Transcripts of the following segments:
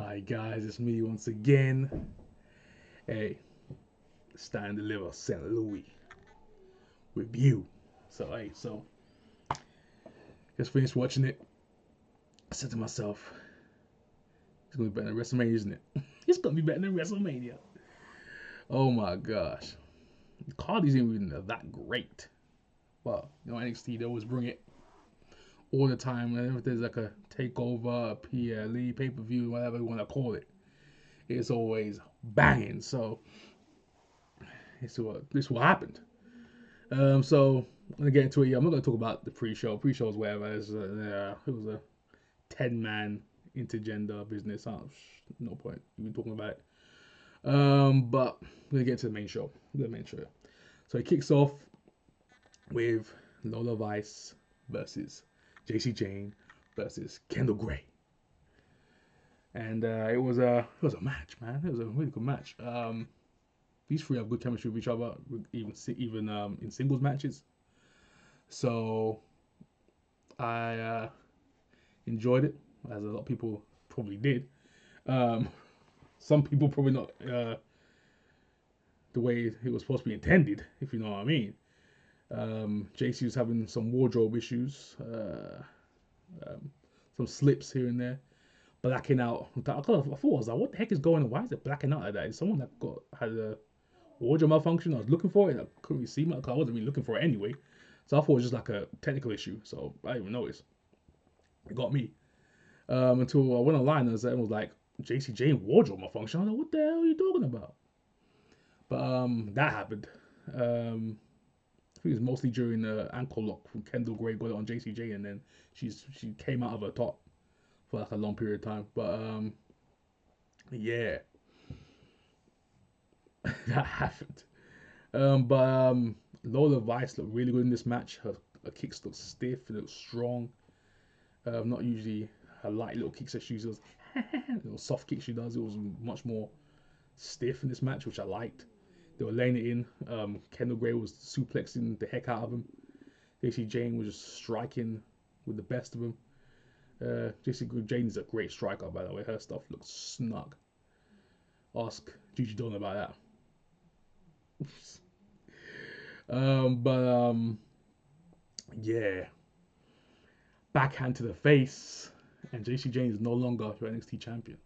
Hi guys, it's me once again. Hey, stand and deliver St. Louis with you. So just finished watching it. I said to myself, it's gonna be better than WrestleMania, isn't it? It's gonna be better than WrestleMania. Oh my gosh, the card isn't even that great. Well, NXT they always bring it all the time. Whenever there's like a takeover, PLE, pay per view, whatever you want to call it, it's always banging. So this what happened. So I'm gonna get into it. I'm not gonna talk about the pre-show. Pre-show is whatever. It was a 10-man intergender business. No point even talking about it. But we're gonna get to the main show. So it kicks off with Lola Vice versus JC Jane versus Kendall Gray, and it was a match, man. It was a really good match. These three have good chemistry with each other, even in singles matches. So I enjoyed it, as a lot of people probably did. Um, some people probably not the way it was supposed to be intended, if you know what I mean. JC was having some wardrobe issues, some slips here and there, blacking out. I thought I was like, what the heck is going on? Why is it blacking out like that? Is someone that had a wardrobe malfunction? I was looking for it. I couldn't really see it because I wasn't really looking for it anyway. So I thought it was just like a technical issue. So I didn't even notice. It got me. Until I went online and it was like JC Jane wardrobe malfunction. I was like, what the hell are you talking about? But that happened. I think it was mostly during the ankle lock from Kendall Gray got it on JC Jane, and then she came out of her top for like a long period of time. But yeah, that happened. Lola Vice looked really good in this match. Her kicks looked stiff, they looked strong. Not usually her light little kicks that she uses, little soft kicks she does. It was much more stiff in this match, which I liked. They were laying it in. Kendall Gray was suplexing the heck out of him. JC Jane was just striking with the best of them. JC Jane is a great striker, by the way. Her stuff looks snug. Ask Gigi Don about that. Yeah. Backhand to the face, and JC Jane is no longer your NXT champion.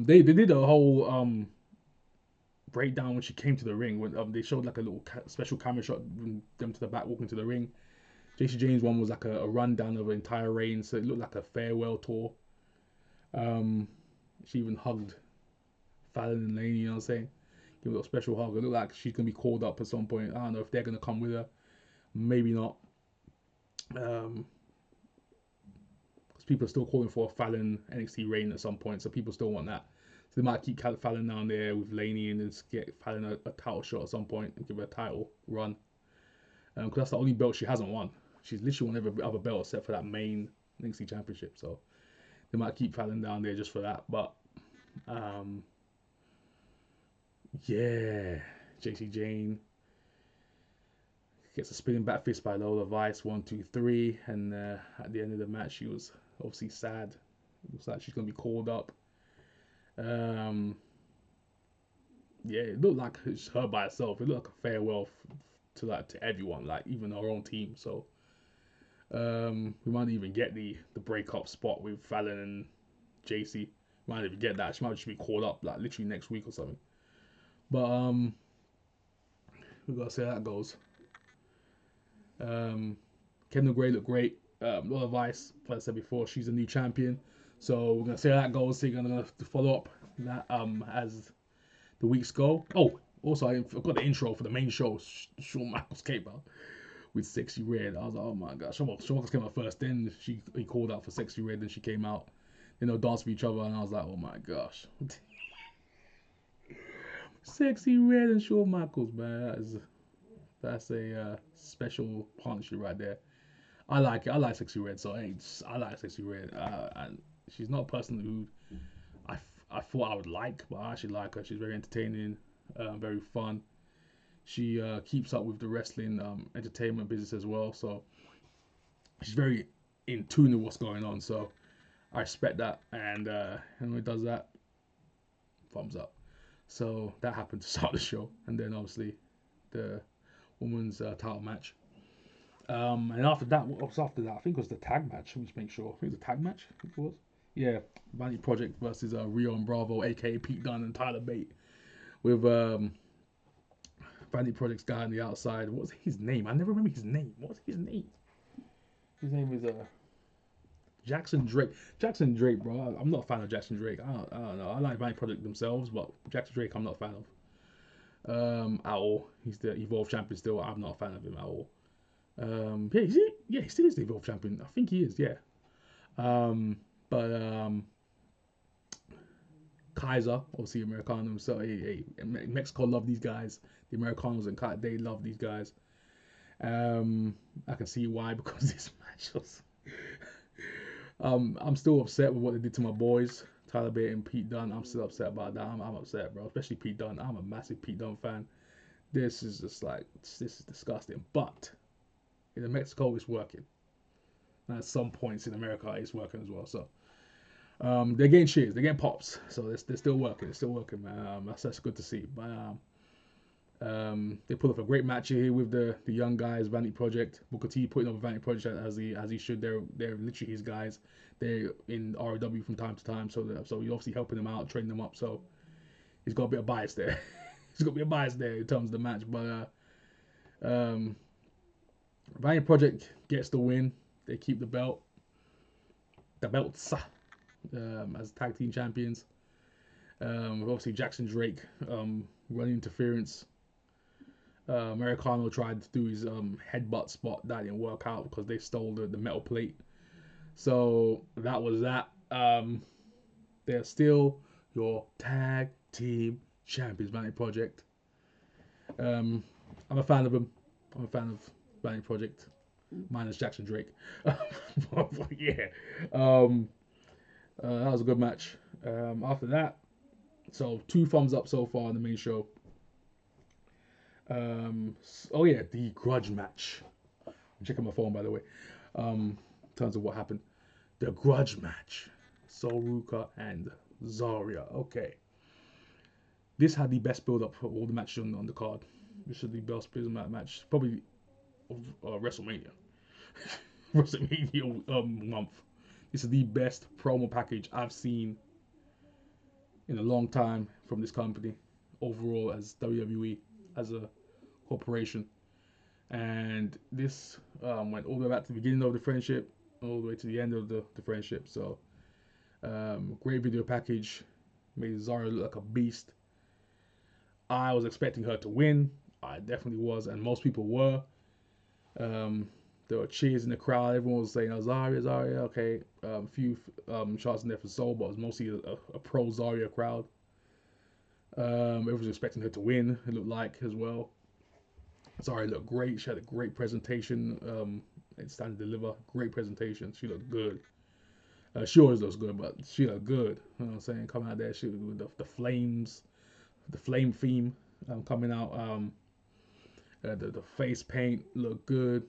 They did a whole breakdown when she came to the ring. When they showed like a little special camera shot them to the back walking to the ring. JC Jane's one was like a rundown of her entire reign, so it looked like a farewell tour. She even hugged Fallon and Laney, you know what I'm saying? Give a little special hug. It looked like she's gonna be called up at some point. I don't know if they're gonna come with her. Maybe not. Because people are still calling for a Fallon NXT reign at some point, so people still want that. So they might keep Fallon down there with Laney and then get Fallon a title shot at some point and give her a title run. Because that's the only belt she hasn't won. She's literally won every other belt except for that main NXT championship. So they might keep Fallon down there just for that. But yeah, JC Jane gets a spinning back fist by Lola Vice, 1, 2, 3, and at the end of the match, she was obviously sad. It looks like she's gonna be called up. Yeah, it looked like it's her by herself. It looked like a farewell to everyone, like even her own team. So we might even get the breakup spot with Fallon and JC. We might even get that. She might just be called up like literally next week or something. But we gotta see how that goes. Kendall Gray looked great. Lola Vice, like I said before, she's a new champion. So we're gonna see how that goes. So you're gonna follow up that as the weeks go. Oh, also I forgot the intro for the main show. Shawn Michaels came out with Sexy Red. I was like, oh my gosh. Shawn Michaels came out first, then he called out for Sexy Red, then she came out. Then they'll dance with each other, and I was like, oh my gosh. Sexy Red and Shawn Michaels, man. That's a special partnership right there. I like it. I like Sexy Red, so I like Sexy Red. And she's not a person who I thought I would like, but I actually like her. She's very entertaining, very fun. She keeps up with the wrestling entertainment business as well, so she's very in tune with what's going on. So I respect that, and when he does that, thumbs up. So that happened to start the show, and then obviously the women's title match. And after that, what was after that? I think it was the tag match. Let me just make sure. I think it was the tag match. I think it was. Yeah, Vanity Project versus Rio and Bravo, aka Pete Dunne and Tyler Bate, with Vanity Project's guy on the outside. What was his name? I never remember his name. What was his name? His name is Jackson Drake. Jackson Drake, bro. I'm not a fan of Jackson Drake. I don't know. I like Vanity Project themselves, but Jackson Drake, I'm not a fan of. At all. He's the Evolve champion still. I'm not a fan of him at all. Yeah, he still is the Evolve champion. I think he is. Yeah. But Kaiser, obviously Americano. So Mexico love these guys. The Americanos and they love these guys. I can see why, because this match was. I'm still upset with what they did to my boys, Tyler Bate and Pete Dunne. I'm still upset about that. I'm upset, bro. Especially Pete Dunne. I'm a massive Pete Dunne fan. This is just like, this is disgusting. But in Mexico, it's working. And at some points in America, it's working as well. So they're getting cheers, they're getting pops. So they're still working. They're still working, man. That's good to see. But they put up a great match here with the young guys, Vanity Project. Booker T putting up a Vanity Project as he should. They're literally his guys. They're in ROW from time to time, so he's obviously helping them out, training them up. So he's got a bit of bias there. He's got a bit of bias there in terms of the match. But Vanity Project gets the win. They keep the belts as tag team champions. Obviously Jackson Drake running interference. Americano tried to do his headbutt spot. That didn't work out because they stole the metal plate. So that was that. They're still your tag team champions, Vanity Project. I'm a fan of them. I'm a fan of Vanity Project, minus Jackson Drake. Yeah. That was a good match. After that, so 2 thumbs up so far on the main show. Oh yeah, the grudge match. I'm checking my phone, by the way. In terms of what happened, the grudge match. Soruka and Zaria. Okay, this had the best build up for all the matches on the card. This is the best build up match, probably of WrestleMania. WrestleMania month. This is the best promo package I've seen in a long time from this company overall as WWE as a corporation. And this went all the way back to the beginning of the friendship, all the way to the end of the friendship. So great video package, made Zara look like a beast. I was expecting her to win. I definitely was, and most people were. There were cheers in the crowd. Everyone was saying, Zaria, Zaria, okay. A few shots in there for Soul, but it was mostly a pro Zaria crowd. Everyone was expecting her to win, it looked like, as well. Zaria looked great. She had a great presentation. It's time to deliver. Great presentation. She looked good. She always looks good, but she looked good. You know what I'm saying? Coming out there, she with the flames, the flame theme coming out. The face paint looked good.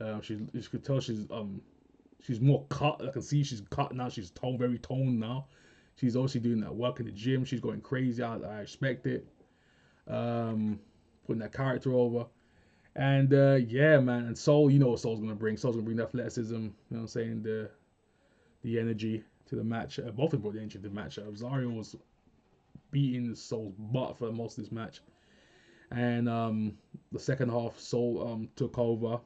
You could tell she's more cut. I can see she's cut now. She's very toned now. She's also doing that work in the gym. She's going crazy. I respect it. Putting that character over. And yeah, man. And Soul, you know what Soul's gonna bring. Soul's gonna bring the athleticism. You know what I'm saying? The energy to the match. Both of them brought the energy to the match. Zaria was beating Soul's butt for most of this match. And the second half, Soul took over.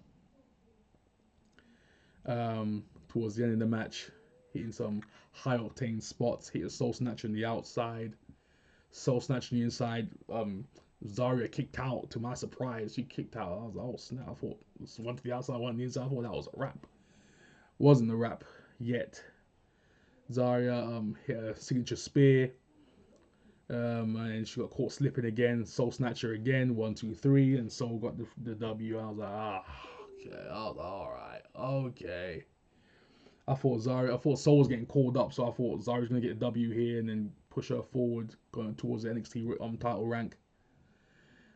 Towards the end of the match, hitting some high octane spots, hitting Soul Snatcher on the outside, Soul Snatcher on the inside. Zaria kicked out. To my surprise, she kicked out. I was like, oh snap! I thought one to the outside, one to the inside. I thought that was a wrap. Wasn't a wrap yet. Zaria hit a signature spear. And she got caught slipping again. Soul Snatcher again. 1, 2, 3, and Soul got the W. I was like, okay. I was like, all right, okay. I thought Soul was getting called up, so I thought Zaria's gonna get a W here and then push her forward, going towards the NXT title rank.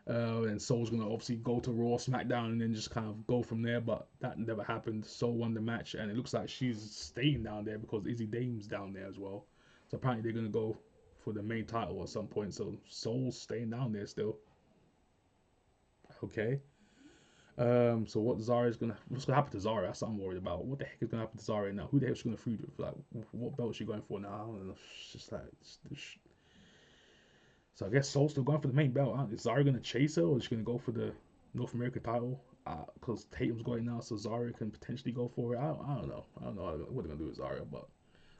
And Soul's gonna obviously go to Raw, SmackDown, and then just kind of go from there. But that never happened. Soul won the match, and it looks like she's staying down there because Izzy Dame's down there as well. So apparently they're gonna go for the main title at some point. So Soul's staying down there still. Okay. So what's gonna happen to Zaria? That's what I'm worried about. What the heck is gonna happen to Zaria now? Who the heck is she gonna feud with? Like, what belt is she going for now? I don't know. It's just like, so I guess Soul's still going for the main belt. Is Zaria gonna chase her, or is she gonna go for the North American title? Because Tatum's going now, so Zaria can potentially go for it. I don't know. I don't know what they're gonna do with Zaria, but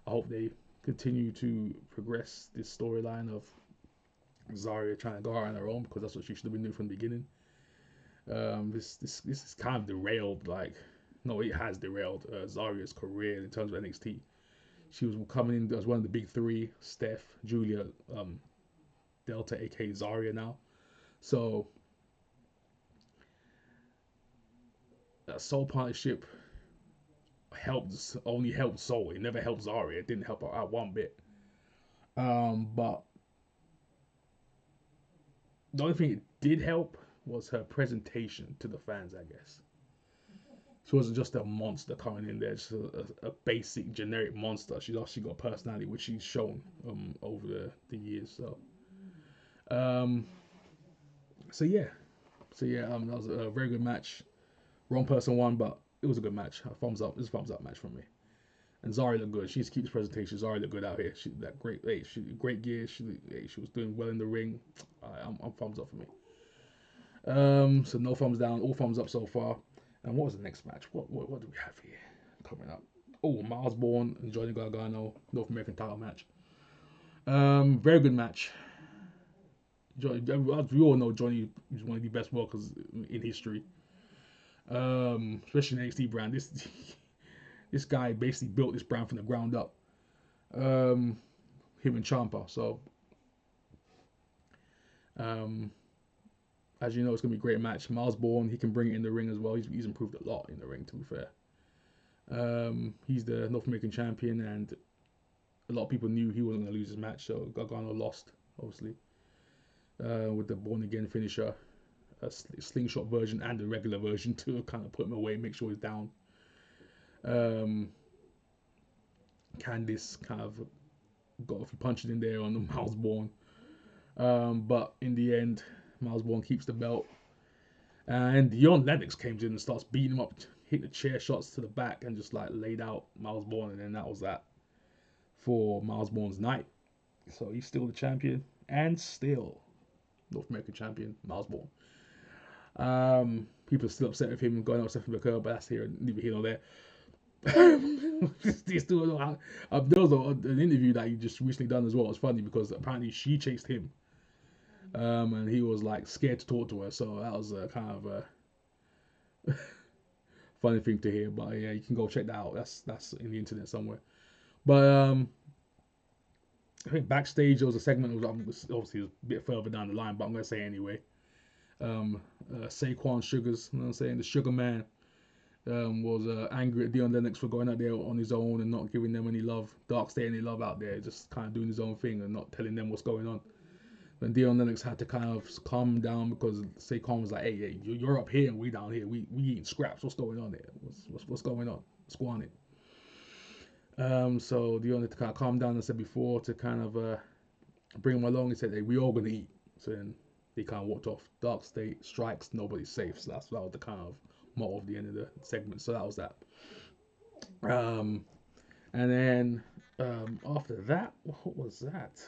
I hope they continue to progress this storyline of Zaria trying to go out on her own because that's what she should have been doing from the beginning. This is kind of derailed. Like, no, it has derailed Zaria's career in terms of NXT. She was coming in as one of the big three: Steph, Julia, Delta, aka Zaria now. So that Soul partnership only helped Soul. It never helped Zaria. It didn't help her out one bit. But the only thing it did help was her presentation to the fans, I guess. She wasn't just a monster coming in there, just a basic generic monster. She's actually got personality, which she's shown over the years. Um, so yeah, that was a very good match. Wrong person won, but it was a good match. A thumbs up. It's a thumbs up match from me. And Zari looked good. She just keeps presentation. Zari looked good out here. She that great. Hey, great gear. She was doing well in the ring. I'm thumbs up for me. So no thumbs down, all thumbs up so far. And what was the next match? What do we have here coming up? Oh, Miles Bourne and Johnny Gargano, North American title match. Very good match. Johnny, as we all know, Johnny is one of the best workers in history. Especially in the NXT brand. This guy basically built this brand from the ground up. Him and Ciampa. So, as you know, it's gonna be a great match. Miles Bourne, he can bring it in the ring as well. He's improved a lot in the ring, to be fair. He's the North American champion, and a lot of people knew he wasn't gonna lose his match. So Gargano lost, obviously, with the Born Again finisher, a slingshot version and the regular version to kind of put him away, make sure he's down. Candice kind of got a few punches in there on the Miles Bourne. But in the end, Miles Bourne keeps the belt. And Dion Lennox comes in and starts beating him up, hit the chair shots to the back, and just like laid out Miles Bourne. And then that was that for Miles Bourne's night. So he's still the champion and still North American champion, Miles Bourne. People are still upset with him going out with Stephanie McCurry, but that's neither here nor there. There was an interview that he just recently done as well. It's funny because apparently she chased him, and he was like scared to talk to her. So that was kind of a funny thing to hear. But yeah, you can go check that out. That's in the internet somewhere. But I think backstage there was a segment that was obviously a bit further down the line, but I'm gonna say anyway. Saquon Sugars, you know what I'm saying, the Sugar Man. Was angry at Dion Lennox for going out there on his own and not giving them any love, Dark State any love out there, just kind of doing his own thing and not telling them what's going on. And Dion Lennox had to kind of calm down because Saquon was like, hey, you're up here and we down here. We eating scraps. What's going on there? What's going on? What's going on? So Dion had to kind of calm down, as I said before, to kind of bring him along. He said, hey, we all going to eat. So then they kind of walked off. Dark State strikes, nobody's safe. So that was the kind of motto of the end of the segment. So that was that. And then after that, what was that?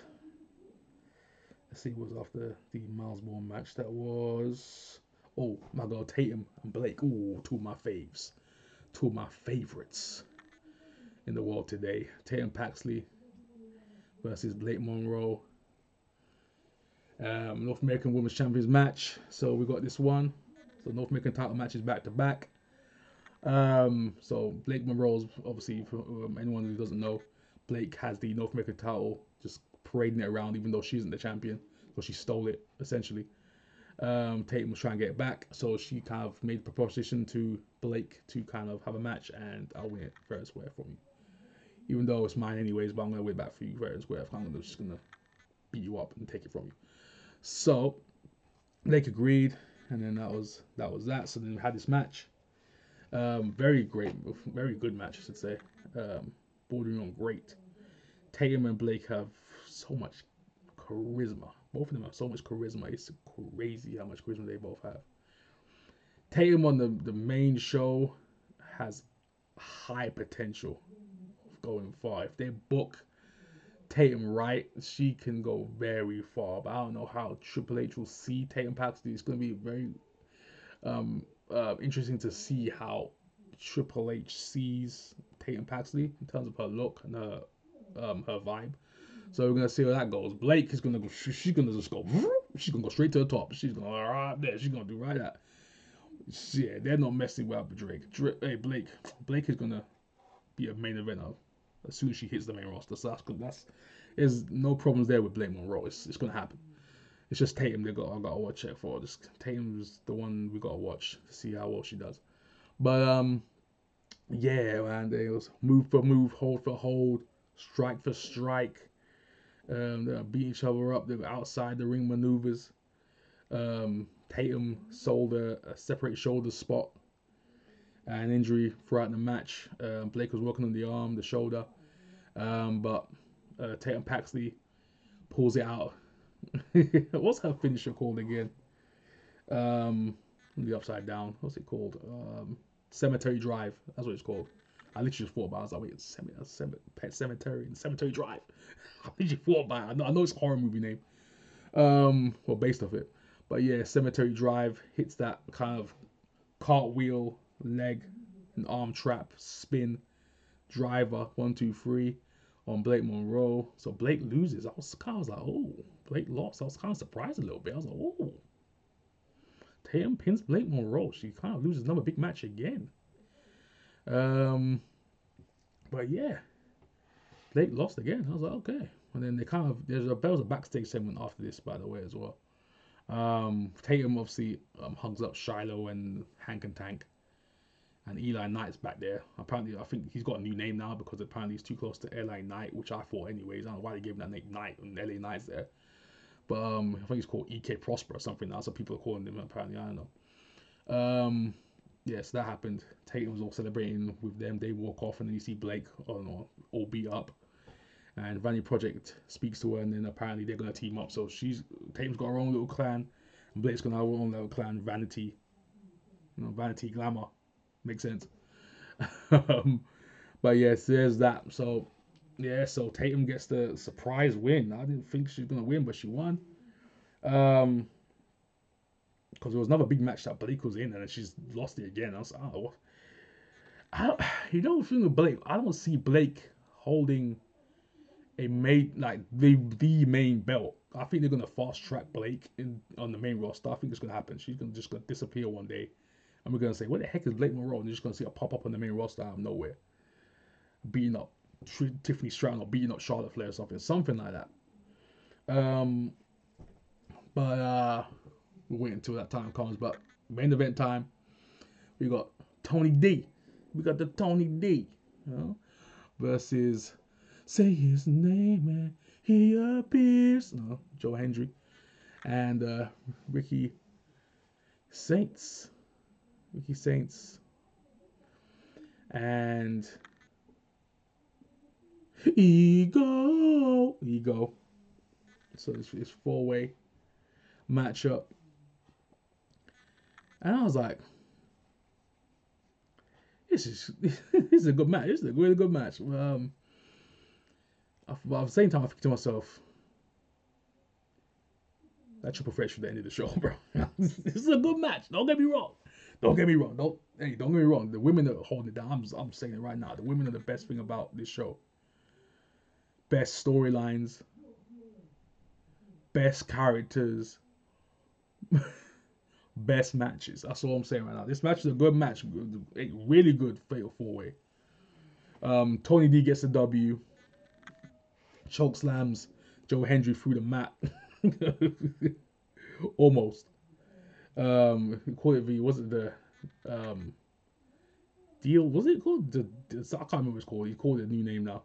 Let's see, what was after the Miles Bourne match? That was, oh my God, Tatum and Blake. Ooh, two of my faves, two of my favorites in the world today. Tatum Paxley versus Blake Monroe. North American Women's Champions match. So we got this one. So North American title matches back to back. So Blake Monroe's obviously, for anyone who doesn't know, Blake has the North American title, just parading it around, even though she isn't the champion, so she stole it essentially. Tatum was trying to get it back, so she kind of made the proposition to Blake to kind of have a match, and I'll win it fair and square from you. Even though it's mine anyways, but I'm gonna win it back for you fair and square. I'm just gonna beat you up and take it from you. So Blake agreed, and then that. So then we had this match. Very great, very good match, I should say. Bordering on great. Tatum and Blake have so much charisma. Both of them have so much charisma. It's crazy how much charisma they both have. Tatum on the main show has high potential of going far. If they book Tatum right, she can go very far. But I don't know how Triple H will see Tatum Paxley. It's going to be very interesting to see how Triple H sees Tatum Paxley in terms of her look and her vibe. So we're gonna see how that goes. Blake is gonna go. She's gonna just go. She's gonna go straight to the top. She's gonna right there. She's gonna do right that. Yeah, they're not messing with Drake. Hey, Blake. Blake is gonna be a main eventer as soon as she hits the main roster. So that's good. There's no problems there with Blake Monroe. It's gonna happen. It's just Tatum I gotta watch it for. Just Tatum's the one we gotta watch to see how well she does. But yeah, man, they was move for move, hold for hold, strike for strike. They beat each other up. They were outside the ring maneuvers. Tatum sold a separate shoulder spot, an injury throughout the match. Blake was working on the arm, the shoulder, but Tatum Paxley pulls it out. What's her finisher called again? The upside down. What's it called? Cemetery Drive. That's what it's called. I literally just thought about it. I was like, wait, Pet Cemetery and Cemetery Drive. I literally thought about it. I know it's a horror movie name. Well, based off it. But yeah, Cemetery Drive hits that kind of cartwheel, leg, and arm trap, spin, driver, 1, 2, 3 on Blake Monroe. So Blake loses. I was like, oh, Blake lost. I was kind of surprised a little bit. I was like, oh. Tatum pins Blake Monroe. She kind of loses another big match again. But yeah, Blake lost again. I was like, okay. And then there was a backstage segment after this, by the way, as well. Tatum obviously hugs up Shiloh and Hank and Tank, and Eli Knight's back there. Apparently, I think he's got a new name now because apparently he's too close to LA Knight, which I thought anyways. I don't know why they gave him that name Knight when LA Knight's there. But I think he's called EK Prosper or something now, so people are calling him apparently. I don't know. Yeah, so that happened. Tatum was all celebrating with them. They walk off, and then you see Blake, all beat up. And Vanity Project speaks to her, and then apparently they're gonna team up. So Tatum's got her own little clan, and Blake's gonna have her own little clan, Vanity. Vanity Glamour, makes sense. But yes, there's that. So yeah, so Tatum gets the surprise win. I didn't think she was gonna win, but she won. Because there was another big match that Blake was in, and she's lost it again. I was like, oh, thing with Blake, I don't see Blake holding the main belt. I think they're gonna fast track Blake on the main roster. I think it's gonna happen. She's just gonna disappear one day, and we're gonna say, "What the heck is Blake Monroe?" And you're just gonna see her pop up on the main roster out of nowhere, beating up Tiffany Stratton or beating up Charlotte Flair or something like that. But we'll wait until that time comes. But main event time, we got Tony D. We got the Tony D, versus say his name and he appears. Joe Hendry and Ricky Saints. And Ego. So it's 4-way matchup. And I was like, this is a good match. This is a really good match. But at the same time, I think to myself, that triple threat should have ended the show, bro. This is a good match. Don't get me wrong. Don't get me wrong. Don't get me wrong. The women are holding it down. I'm saying it right now. The women are the best thing about this show. Best storylines, best characters, best matches. That's all I'm saying right now. This match is a good match. A really good fatal 4-way. Tony D gets the W. Choke slams Joe Hendry through the mat. Almost. Call it the deal? Was it called I can't remember what it's called. He called it a new name now.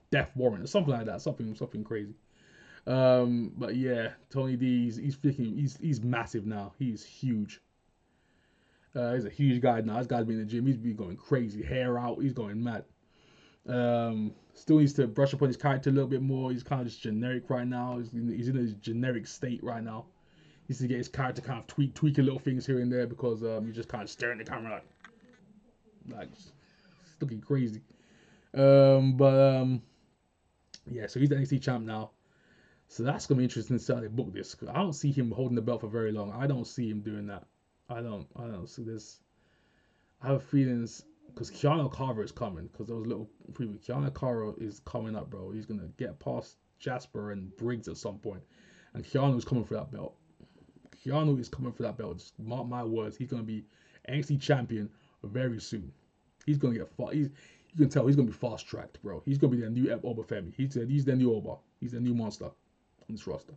Death Warrant or something like that. Something crazy. But yeah, Tony D, he's massive now. He's huge. He's a huge guy now. This guy's been in the gym. He's been going crazy, hair out. He's going mad. Still needs to brush up on his character a little bit more. He's kind of just generic right now. He's in a generic state right now. He needs to get his character kind of tweaking little things here and there because he's just kind of staring at the camera like looking crazy. Yeah, so he's the NXT champ now. So that's gonna be interesting to see how they book this. I don't see him holding the belt for very long. I don't see him doing that. I don't see this. I have feelings because Keanu Carver is coming. Because there was a little preview. Keanu Carver is coming up, bro. He's gonna get past Jasper and Briggs at some point, and Keanu is coming for that belt. Keanu is coming for that belt. Just mark my words. He's gonna be NXT champion very soon. He's gonna get far. You can tell he's gonna be fast tracked, bro. He's gonna be the new Oba Femi. He's the new Oba. He's the new monster on this roster.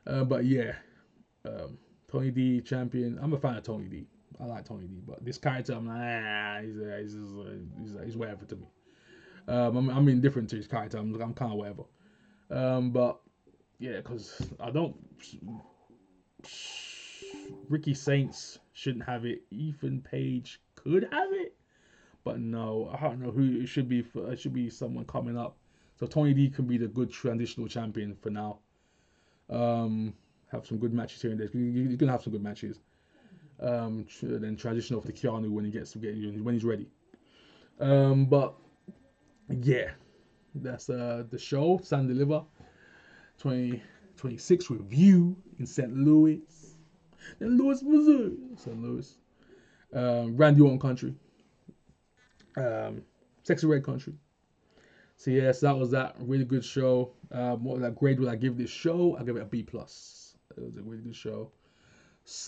But yeah, Tony D champion. I'm a fan of Tony D. I like Tony D, but this character, I'm like, he's whatever to me. I'm indifferent to his character. I'm kind of whatever. But yeah, because I don't. Ricky Saints shouldn't have it. Ethan Page could have it, but no, I don't know who it should be. It should be someone coming up. So Tony D can be the good transitional champion for now. Have some good matches here and there. You're gonna have some good matches. Then transition off to Keanu when when he's ready. But yeah, that's the show. Stand Deliver 2026 review in St. Louis. St. Louis, Missouri. St. Louis. Randy Orton country. Sexy Red country. So yes, that was that. Really good show. What grade would I give this show? I give it a B+. It was a really good show.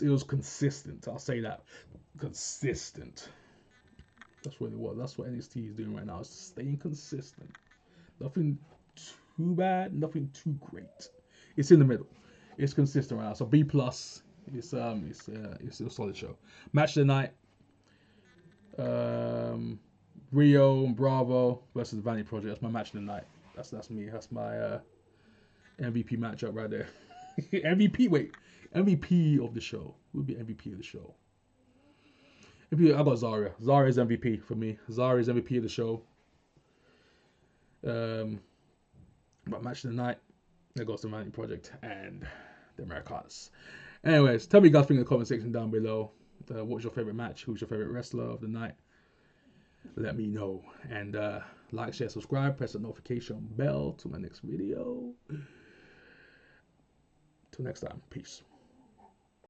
It was consistent. I'll say that. Consistent. That's what it was. That's what NXT is doing right now. It's staying consistent. Nothing too bad. Nothing too great. It's in the middle. It's consistent right now. So B+. It's a solid show. Match of the night. Rio and Bravo versus Vanity Project. That's my match of the night. That's me. That's my MVP matchup right there. MVP of the show. Who would be MVP of the show? I got Zaria. Zaria's MVP for me. Zaria's MVP of the show. But match of the night, that goes to Vanity Project and the Americanas. Anyways, tell me guys think in the comment section down below. What's your favorite match? Who's your favorite wrestler of the night? Let me know. And like, share, subscribe, press the notification bell to my next video. Till next time, peace.